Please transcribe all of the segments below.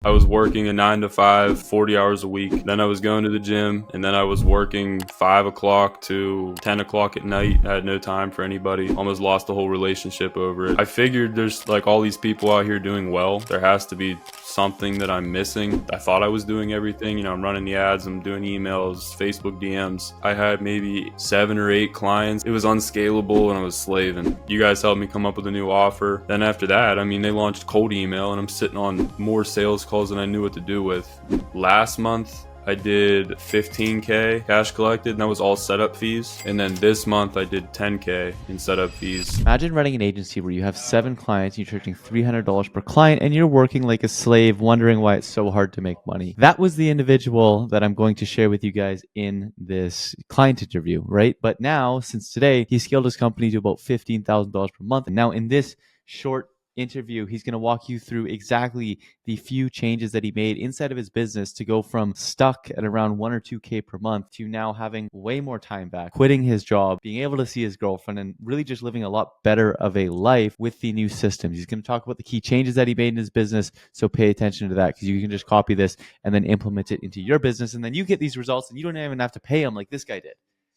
I was working a 9 to 5, 40 hours a week. Then I was going to the gym, and then I was working 5 o'clock to 10 o'clock at night. I had no time for anybody. Almost lost the whole relationship over it. I figured there's like all these people out here doing well. There has to be something that I'm missing. I thought I was doing everything. I'm running the ads, I'm doing emails, Facebook DMs. I had maybe 7 or 8 clients. It was unscalable and I was slaving. You guys helped me come up with a new offer. Then after that, they launched cold email and I'm sitting on more sales calls than I knew what to do with. Last month, I did 15K cash collected, and that was all setup fees. And then this month I did 10K in setup fees. Imagine running an agency where you have 7 clients, you're charging $300 per client, and you're working like a slave, wondering why it's so hard to make money. That was the individual that I'm going to share with you guys in this client interview, right? But now, since today, he scaled his company to about $15,000 per month. And now in this short interview, he's going to walk you through exactly the few changes that he made inside of his business to go from stuck at around 1 or 2K per month to now having way more time back, quitting his job, being able to see his girlfriend, and really just living a lot better of a life with the new systems. He's going to talk about the key changes that he made in his business. So pay attention to that, because you can just copy this and then implement it into your business. And then you get these results and you don't even have to pay him like this guy did.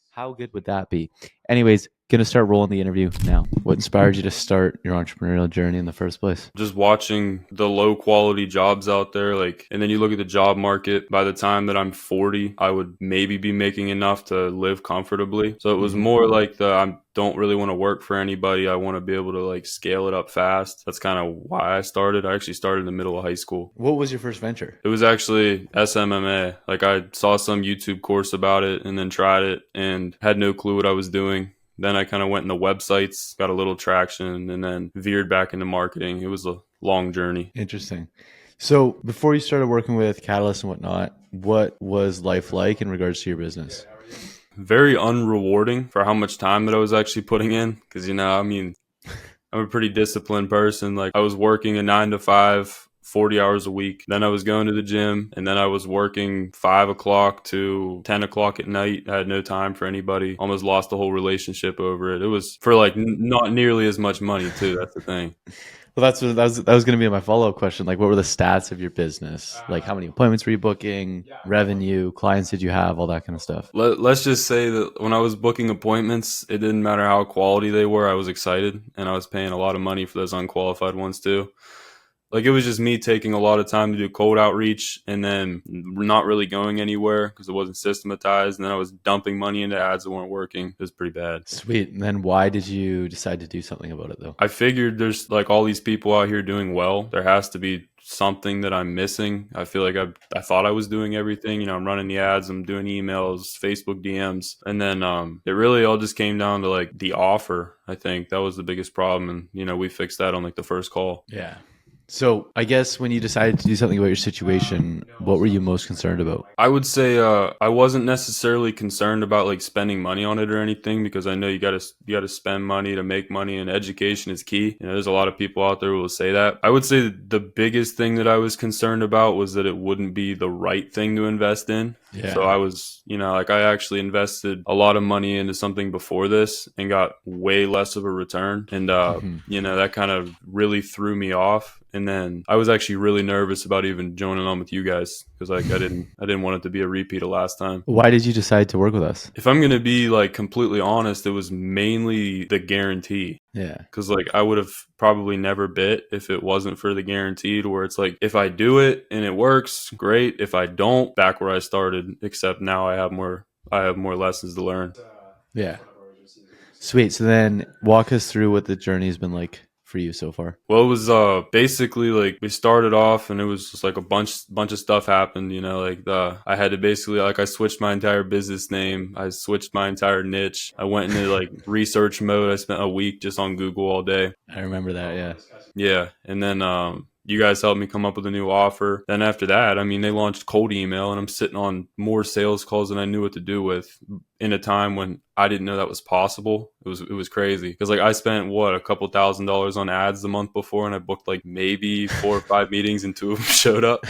How good would that be? Anyways, gonna start rolling the interview now. What inspired you to start your entrepreneurial journey in the first place? Just watching the low quality jobs out there, and then you look at the job market. By the time that I'm 40, I would maybe be making enough to live comfortably. So it was more like I don't really want to work for anybody. I want to be able to scale it up fast. That's kind of why I started. I actually started in the middle of high school. What was your first venture? It was actually SMMA. I saw some YouTube course about it and then tried it and had no clue what I was doing. Then I kind of went into websites, got a little traction, and then veered back into marketing. It was a long journey. Interesting. So before you started working with Catalyst and whatnot, what was life like in regards to your business? Very unrewarding for how much time that I was actually putting in. Because, I'm a pretty disciplined person. I was working a 9 to 5, 40 hours a week. Then I was going to the gym, and then I was working 5 o'clock to 10 o'clock at night. I had no time for anybody. Almost lost the whole relationship over it. It was for not nearly as much money too. That's the thing. Well, that was going to be my follow-up question. What were the stats of your business? How many appointments were you booking, revenue, clients did you have, all that kind of stuff? Let's just say that when I was booking appointments, it didn't matter how quality they were. I was excited, and I was paying a lot of money for those unqualified ones too. It was just me taking a lot of time to do cold outreach and then not really going anywhere because it wasn't systematized. And then I was dumping money into ads that weren't working. It was pretty bad. Sweet. And then why did you decide to do something about it though? I figured there's all these people out here doing well. There has to be something that I'm missing. I feel like I thought I was doing everything. I'm running the ads, I'm doing emails, Facebook DMs. And then it really all just came down to the offer. I think that was the biggest problem. And, we fixed that on the first call. Yeah. So I guess when you decided to do something about your situation, what were you most concerned about? I would say I wasn't necessarily concerned about spending money on it or anything, because I know you got to spend money to make money, and education is key. There's a lot of people out there who will say that. I would say the biggest thing that I was concerned about was that it wouldn't be the right thing to invest in. Yeah. So I was, I actually invested a lot of money into something before this and got way less of a return. And, that kind of really threw me off. And then I was actually really nervous about even joining on with you guys because I didn't want it to be a repeat of last time. Why did you decide to work with us? If I'm going to be completely honest, it was mainly the guarantee. Yeah. Because I would have probably never bit if it wasn't for the guaranteed, where it's if I do it and it works, great. If I don't, back where I started, except now I have more lessons to learn. Yeah. Sweet. So then walk us through what the journey has been like for you so far. Well, it was basically we started off and it was just a bunch of stuff happened, I had to basically I switched my entire business name, I switched my entire niche, I went into research mode. I spent a week just on Google all day. I remember that. Yeah. And then you guys helped me come up with a new offer. Then after that, they launched cold email, and I'm sitting on more sales calls than I knew what to do with in a time when I didn't know that was possible. It was crazy because I spent a couple $1,000s on ads the month before, and I booked maybe 4 or 5 meetings and 2 of them showed up.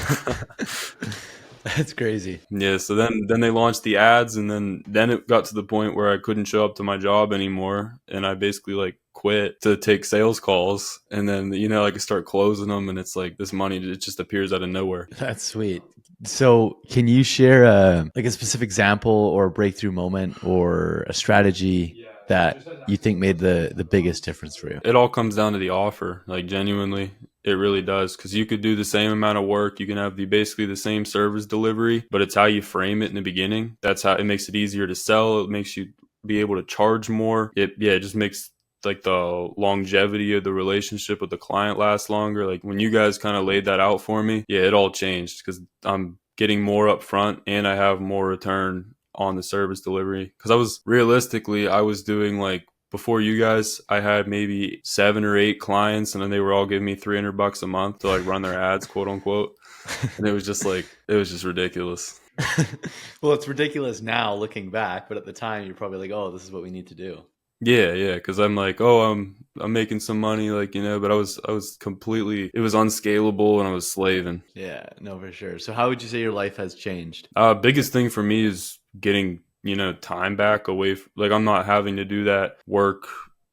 That's crazy. Yeah, so then they launched the ads, and then it got to the point where I couldn't show up to my job anymore, and I basically like quit to take sales calls, and then like I start closing them, and it's like this money it just appears out of nowhere. That's sweet. So, can you share a specific example or a breakthrough moment or a strategy that you think made the biggest difference for you? It all comes down to the offer, like genuinely. It really does, because you could do the same amount of work. You can have basically the same service delivery, but it's how you frame it in the beginning. That's how it makes it easier to sell. It makes you be able to charge more. It just makes like the longevity of the relationship with the client last longer. Like when you guys kind of laid that out for me, yeah, it all changed because I'm getting more upfront and I have more return on the service delivery. Because I was doing like, before you guys, I had maybe 7 or 8 clients, and then they were all giving me $300 a month to like run their ads, quote unquote. And it was just ridiculous. Well, it's ridiculous now looking back, but at the time you're probably like, "Oh, this is what we need to do." Yeah, because I'm like, oh, I'm making some money, like but I was completely, it was unscalable, and I was slaving. Yeah, no, for sure. So, how would you say your life has changed? Biggest thing for me is getting time back away. Like I'm not having to do that work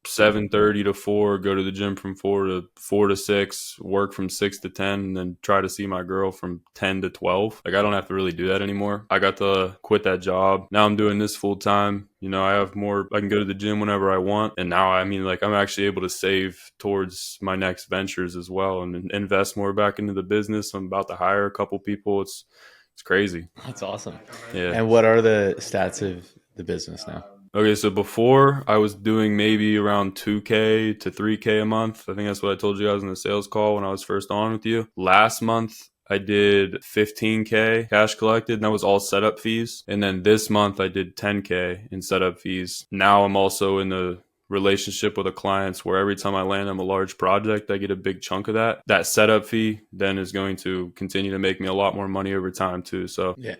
7:30 to 4, go to the gym from 4 to 6, work from 6 to 10, and then try to see my girl from 10 to 12. Like I don't have to really do that anymore. I got to quit that job. Now I'm doing this full time. I have more, I can go to the gym whenever I want. And now, I mean, like I'm actually able to save towards my next ventures as well and invest more back into the business. I'm about to hire a couple people. It's crazy. That's awesome. Yeah. And what are the stats of the business now? Okay, so before I was doing maybe around 2K to 3K a month. I think that's what I told you guys in the sales call when I was first on with you. Last month, I did 15K cash collected, and that was all setup fees. And then this month, I did 10K in setup fees. Now I'm also in the relationship with the clients where every time I land on a large project, I get a big chunk of that. That setup fee then is going to continue to make me a lot more money over time too. So Yeah.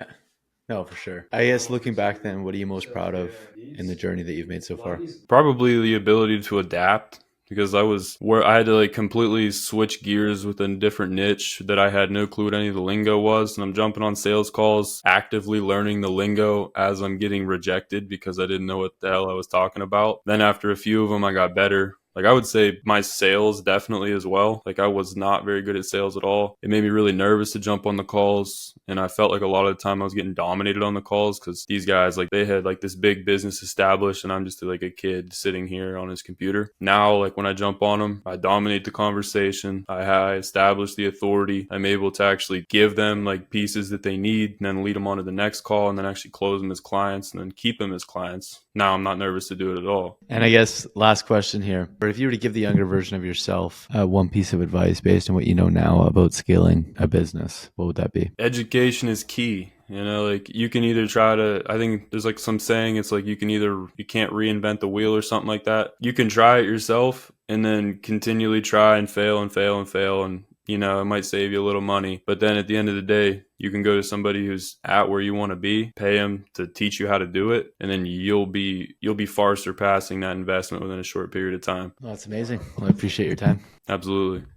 No, for sure. I guess looking back then, what are you most proud of in the journey that you've made so far? probably the ability to adapt, because I was where I had to like completely switch gears within a different niche that I had no clue what any of the lingo was. And I'm jumping on sales calls, actively learning the lingo as I'm getting rejected because I didn't know what the hell I was talking about. Then after a few of them, I got better. Like I would say my sales definitely as well. Like I was not very good at sales at all. It made me really nervous to jump on the calls. And I felt like a lot of the time I was getting dominated on the calls because these guys, like they had like this big business established and I'm just like a kid sitting here on his computer. Now, like when I jump on them, I dominate the conversation. I establish the authority. I'm able to actually give them like pieces that they need and then lead them on to the next call and then actually close them as clients and then keep them as clients. Now I'm not nervous to do it at all. And I guess last question here. But if you were to give the younger version of yourself one piece of advice based on what you know now about scaling a business, what would that be? Education is key. Like you can either try to, I think there's like some saying, it's like you can't reinvent the wheel or something like that. You can try it yourself and then continually try and fail and fail and fail. And, it might save you a little money. But then at the end of the day, you can go to somebody who's at where you want to be, pay them to teach you how to do it. And then you'll be far surpassing that investment within a short period of time. Well, that's amazing. Well, I appreciate your time. Absolutely.